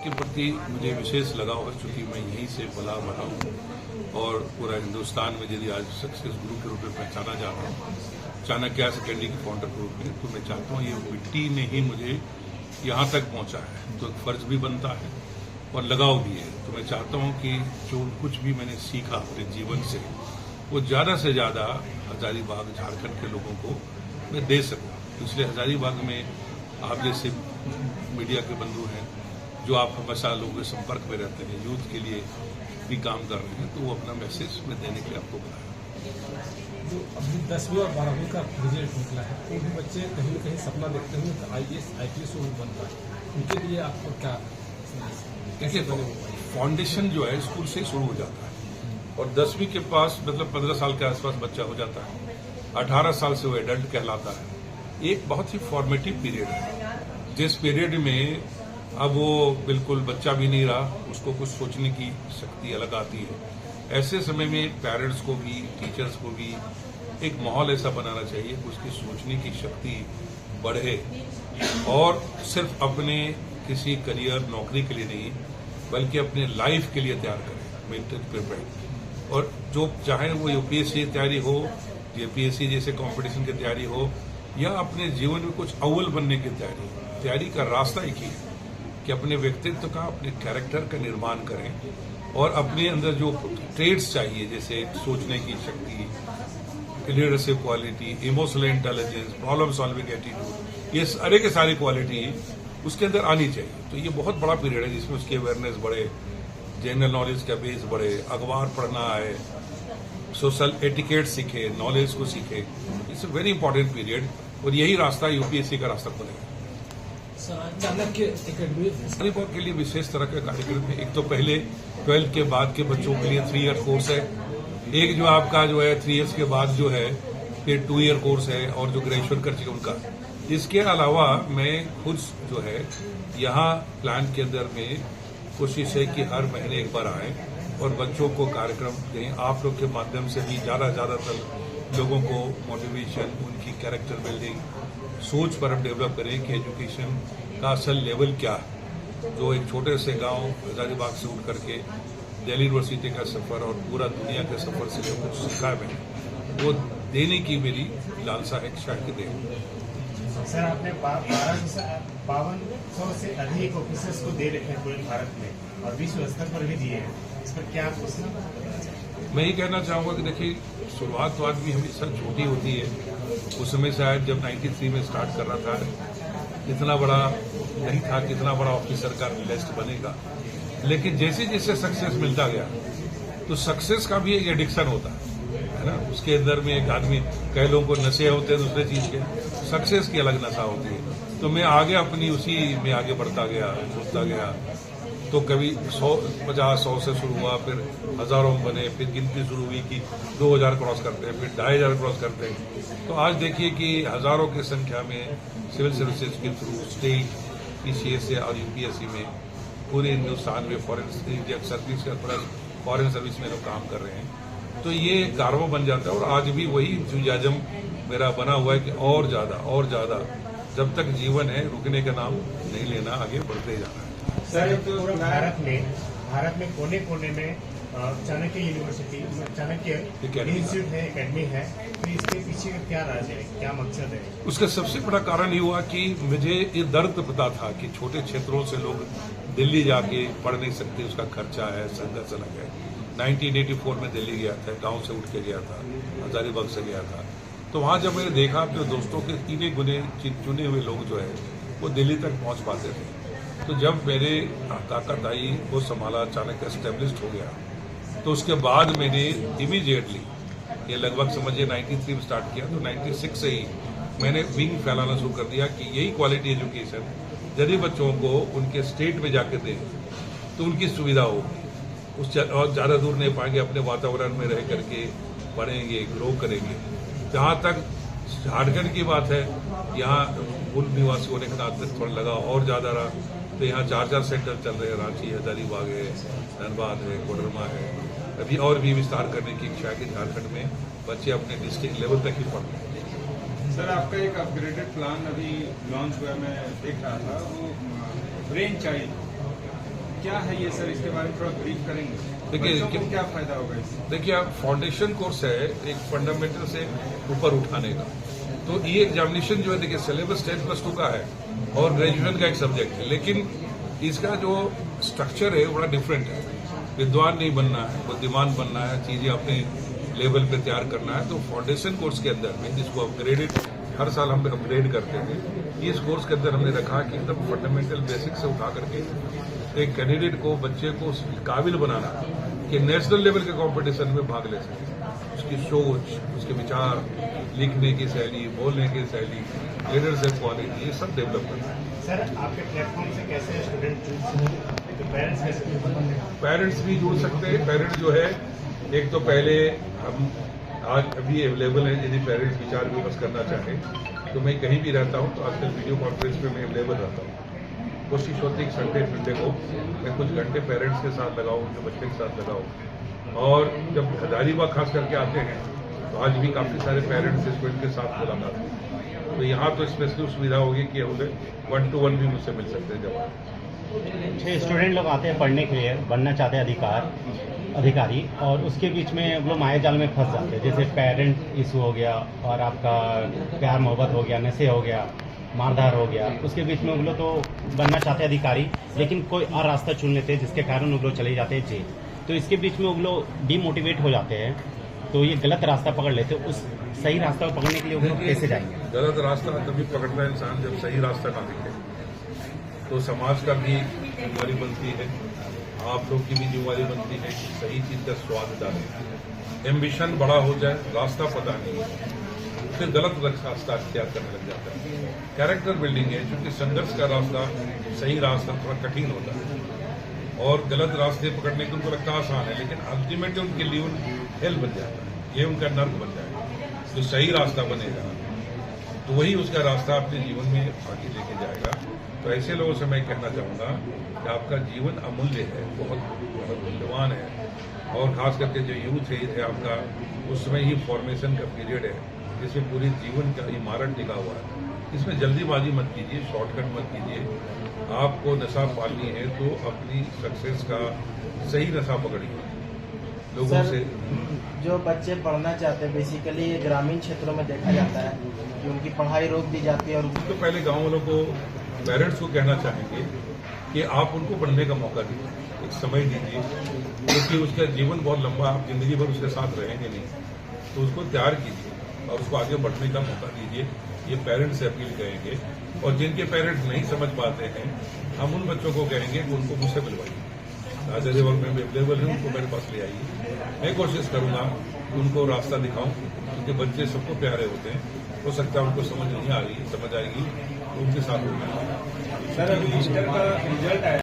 के प्रति मुझे विशेष लगाव है, चूंकि मैं यहीं से पला बड़ा हूँ और पूरा हिंदुस्तान में यदि आज सक्सेस गुरु के रूप में पहचाना जाता हूँ, चाणक्य सेकेंडरी के फाउंडर के रूप में, तो मैं चाहता हूँ ये मिट्टी ने ही मुझे यहाँ तक पहुँचा है, तो एक फर्ज भी बनता है और लगाव भी है। तो मैं चाहता हूँ कि जो कुछ भी मैंने सीखा अपने जीवन से वो ज़्यादा से ज़्यादा हजारीबाग झारखंड के लोगों को मैं दे सकूँ। इसलिए हजारीबाग में आप जैसे मीडिया के बंधु हैं जो आप हमेशा लोगों के संपर्क में रहते हैं, यूथ के लिए भी काम कर रहे हैं, तो वो अपना मैसेज में देने के लिए आपको बताया। जो अभी 10वीं और 12वीं का रिजल्ट निकला है, तो भी बच्चे कहीं न कहीं सपना देखते हैं कि IAS IPS बनता है, उनके लिए आपको क्या कैसे फाउंडेशन जो है स्कूल से शुरू हो जाता है और 10वीं के पास मतलब 15 साल के आसपास बच्चा हो जाता है, 18 साल से वो एडल्ट कहलाता है। एक बहुत ही फॉर्मेटिव पीरियड है जिस पीरियड में अब वो बिल्कुल बच्चा भी नहीं रहा, उसको कुछ सोचने की शक्ति अलग आती है। ऐसे समय में पेरेंट्स को भी, टीचर्स को भी एक माहौल ऐसा बनाना चाहिए कि उसकी सोचने की शक्ति बढ़े और सिर्फ अपने किसी करियर नौकरी के लिए नहीं बल्कि अपने लाइफ के लिए तैयार करें, मेंटली प्रिपेयर। और जो चाहे वो UPSC की तैयारी हो, JPSC जैसे कंपटीशन की तैयारी हो या अपने जीवन में कुछ अव्वल बनने की तैयारी का रास्ता एक ही है कि अपने व्यक्तित्व का, अपने कैरेक्टर का निर्माण करें और अपने अंदर जो ट्रेड्स चाहिए जैसे सोचने की शक्ति, leadership quality, emotional intelligence, problem solving attitude, ये सारे के सारी क्वालिटी उसके अंदर आनी चाहिए। तो ये बहुत बड़ा पीरियड है जिसमें उसकी अवेयरनेस बढ़े, जनरल नॉलेज का बेस बढ़े, अखबार पढ़ना है, सोशल एटिकेट सीखे, नॉलेज को सीखे। It's a very important period और यही रास्ता UPSC का रास्ता खुलेगा। चाणक्य एकेडमी हजारीबाग के लिए विशेष तरह के कार्यक्रम है। एक तो पहले 12th के बाद के बच्चों के लिए 3 ईयर कोर्स है, एक जो आपका जो है 3 इयर्स के बाद जो है फिर 2 ईयर कोर्स है और जो ग्रेजुएशन कर चुके उनका। इसके अलावा मैं खुद जो है यहाँ प्लान के अंदर में कोशिश है कि हर महीने एक बार आए और बच्चों को कार्यक्रम दें। आप लोग के माध्यम से भी ज़्यादातर लोगों को मोटिवेशन, उनकी कैरेक्टर बिल्डिंग, सोच पर हम डेवलप करें कि एजुकेशन का असल लेवल क्या है। जो एक छोटे से गांव हजारीबाग से उठ करके दिल्ली यूनिवर्सिटी का सफर और पूरा दुनिया के सफर से जो कुछ सीखा है मैंने, वो देने की मेरी लालसा है, शायद दें। सर, आपने 5200 से अधिक ऑफिसर्स को दे रखे हैं पूरे भारत में और विश्व स्तर पर भी दिए हैं, इस पर क्या मैं ये कहना चाहूंगा कि देखिए, शुरुआत तो आदमी हमेशा छोटी होती है। उस समय शायद जब 93 में स्टार्ट कर रहा था इतना बड़ा नहीं था कि इतना बड़ा ऑफिसर का लिस्ट बनेगा, लेकिन जैसे जैसे सक्सेस मिलता गया तो सक्सेस का भी एक एडिक्शन होता है ना। उसके अंदर में एक आदमी, कई लोगों को नशे होते हैं दूसरे चीज के, सक्सेस की अलग नशा होती है। तो मैं आगे अपनी उसी में आगे बढ़ता गया तो कभी 50-100 से शुरू हुआ, फिर हजारों में बने, फिर गिनती शुरू हुई कि 2000 क्रॉस करते हैं, फिर 2500 क्रॉस करते हैं। तो आज देखिए कि हजारों की संख्या में सिविल सर्विसेज के थ्रू स्टेट PCS और UPSC में पूरे हिंदुस्तान में फॉरेन सर्विस का फॉरेन सर्विस में लोग काम कर रहे हैं। तो ये कारवा बन जाता है और आज भी वही इंथुजियाज्म मेरा बना हुआ है कि और ज्यादा जब तक जीवन है रुकने का नाम नहीं लेना, आगे बढ़ते जाना है। सर, पूरा भारत में कोने कोने में चाणक्य यूनिवर्सिटी, चाणक्य इंस्टीट्यूट है, एकेडमी है, तो इसके पीछे का क्या राज है, क्या मकसद है? उसका सबसे बड़ा कारण ये हुआ कि मुझे ये दर्द पता था कि छोटे क्षेत्रों से लोग दिल्ली जाके पढ़ नहीं सकते, उसका खर्चा है, संघर्ष अलग है। 1984 में दिल्ली गया था, गांव से उठ के गया था, हजारीबाग से गया था। तो वहां जब मैंने देखा अपने दोस्तों के इने गुने चुने हुए लोग जो है वो दिल्ली तक पहुंच पाते थे। तो जब मेरे काका ताई को संभाला, चाणक्य एस्टेब्लिश्ड हो गया, तो उसके बाद मैंने इमीडिएटली, ये लगभग समझिए 93 में स्टार्ट किया, तो 96 से ही मैंने विंग फैलाना शुरू कर दिया कि यही क्वालिटी एजुकेशन यदि बच्चों को उनके स्टेट में जाके दें तो उनकी सुविधा होगी, उस और ज़्यादा दूर नहीं पाएंगे, अपने वातावरण में रह करके पढ़ेंगे, ग्रो करेंगे। जहाँ तक झारखंड की बात है, यहाँ मूल निवासी होने के नाते थोड़ा लगा और ज़्यादा रहा, तो यहाँ 4 सेंटर चल रहे हैं, रांची, हजारीबाग है, धनबाद है, कोडरमा है। अभी और भी विस्तार करने की इच्छा है कि झारखंड में बच्चे अपने डिस्ट्रिक्ट लेवल तक ही पढ़ रहे हैं। सर, आपका एक अपग्रेडेड प्लान अभी लॉन्च हुआ, मैं देख रहा था, वो ब्रेन चाइल्ड क्या है ये सर, इसके बारे में थोड़ा ब्रीफ करेंगे? देखिए, बच्चों को क्या फायदा होगा इससे? देखिए, आप फाउंडेशन कोर्स है एक फंडामेंटल से ऊपर उठाने का। तो ये एग्जामिनेशन जो है, देखिए सिलेबस 10+2 का है और ग्रेजुएशन का एक सब्जेक्ट है, लेकिन इसका जो स्ट्रक्चर है वो बड़ा डिफरेंट है। विद्वान नहीं बनना है, बुद्धिमान बनना है, चीजें अपने लेवल पे तैयार करना है। तो फाउंडेशन कोर्स के अंदर में, जिसको अपग्रेडेड हर साल हम अपग्रेड करते हैं, इस कोर्स के अंदर हमने रखा कि एकदम फंडामेंटल बेसिक से उठा करके एक कैंडिडेट को, बच्चे को काबिल बनाना कि नेशनल लेवल के कंपटीशन में भाग ले सके। उसकी सोच, उसके विचार, लिखने की शैली, बोलने की शैली, लीडरशिप क्वालिटी, ये सब डेवलप करना है। सर, आपके प्लेटफॉर्म से कैसे स्टूडेंट जुड़ सकते हैं? तो पेरेंट्स कैसे जुड़ सकते हैं? पेरेंट्स भी जुड़ सकते हैं। पेरेंट्स जो है, एक तो पहले हम आज अभी अवेलेबल है, यदि पेरेंट्स विचार विमर्श करना चाहें तो मैं कहीं भी रहता हूं, तो आजकल वीडियो कॉन्फ्रेंस में मैं अवेलेबल रहता हूं। कोशिश होती है कि संडे को मैं कुछ घंटे पेरेंट्स के साथ लगाऊं, उनके बच्चे के साथ लगाऊं। और जब हजारीबाग खास करके आते हैं तो आज भी काफ़ी सारे पेरेंट्स स्टूडेंट के साथ मुलाकात होती। तो यहाँ तो स्पेशली सुविधा होगी कि उन्हें 1-to-1 भी मुझसे मिल सकते हैं जब स्टूडेंट लोग आते हैं पढ़ने के लिए, बनना चाहते हैं अधिकारी, और उसके बीच में वो लोग माया जाल में फंस जाते हैं। जैसे पेरेंट इशू हो गया और आपका प्यार मोहब्बत हो गया, नशे हो गया, मारधार हो गया। उसके बीच में वो लोग तो बनना चाहते हैं अधिकारी, लेकिन कोई और रास्ता चुन लेते हैं जिसके कारण वो लोग चले जाते हैं जेल। तो इसके बीच में वो लोग डिमोटिवेट हो जाते हैं, तो ये गलत रास्ता पकड़ लेते हैं। उस सही रास्ता पकड़ने के लिए वो लोग कैसे जाएंगे? गलत रास्ता तभी पकड़ता है इंसान जब सही रास्ता ना दिखे। तो समाज का भी जिम्मेदारी बनती है, आप लोग की भी जिम्मेदारी बनती है कि सही चीज का स्वाद डालें। एम्बिशन बड़ा हो जाए, रास्ता पता नहीं है, फिर गलत रास्ता अख्तियार करने लग जाता है। कैरेक्टर बिल्डिंग है, क्योंकि संघर्ष का रास्ता, सही रास्ता थोड़ा कठिन होता है और गलत रास्ते पकड़ने को उनको लगता आसान है, लेकिन अल्टीमेटली उनके लिए हेल बन जाता है, ये उनका नर्क बन जाएगा। जो सही रास्ता बनेगा तो वही उसका रास्ता अपने जीवन में आगे लेके जाएगा। तो ऐसे लोगों से मैं कहना चाहूंगा कि आपका जीवन अमूल्य है, बहुत मूल्यवान है, और खास करके जो यूथ है आपका, उसमें ही फॉर्मेशन का पीरियड है, जिसमें पूरी जीवन का इमारत टिका हुआ है। इसमें जल्दीबाजी मत कीजिए, शॉर्टकट मत कीजिए। आपको नशा पालनी है तो अपनी सक्सेस का सही नशा पकड़िए लोगों से। जो बच्चे पढ़ना चाहते हैं, बेसिकली ये ग्रामीण क्षेत्रों में देखा जाता है कि उनकी पढ़ाई रोक दी जाती है। और तो पहले गांव वालों को, पेरेंट्स को कहना चाहेंगे कि आप उनको पढ़ने का मौका दीजिए, एक समय दीजिए, क्योंकि उसका जीवन बहुत लंबा, आप जिंदगी भर उसके साथ रहेंगे नहीं, तो उसको तैयार कीजिए और उसको आगे बढ़ने का मौका दीजिए। ये पेरेंट्स से अपील करेंगे। और जिनके पेरेंट्स नहीं समझ पाते हैं, हम उन बच्चों को कहेंगे कि उनको मुझसे मिलवाइए, हजारीबाग में अवेलेबल है, उनको मेरे पास ले आइए। मैं कोशिश करूंगा कि उनको रास्ता दिखाऊं, क्योंकि बच्चे सबको प्यारे होते हैं। हो सकता है उनको समझ नहीं आ रही, समझ आएगी तो उनके साथ होगा। सर, अभी इंटर का रिजल्ट आया।